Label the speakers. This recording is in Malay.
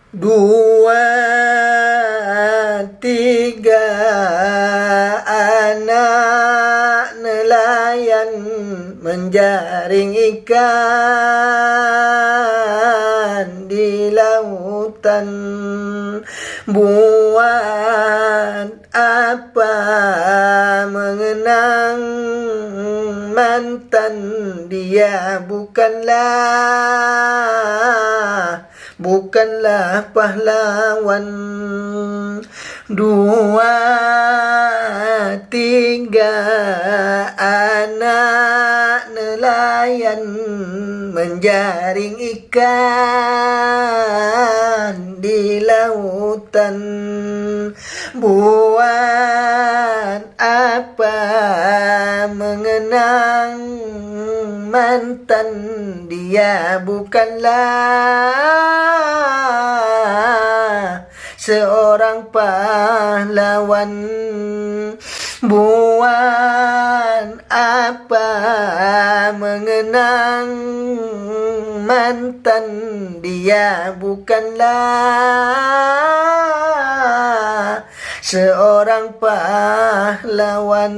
Speaker 1: Dua, tiga anak nelayan menjaring ikan di lautan. Buat apa mengenang mantan, dia bukanlah pahlawan. Dua, tiga anak nelayan menjaring ikan di lautan. Buat apa mengenang mantan, dia bukanlah seorang pahlawan. Buat apa mengenang mantan, dia bukanlah seorang pahlawan.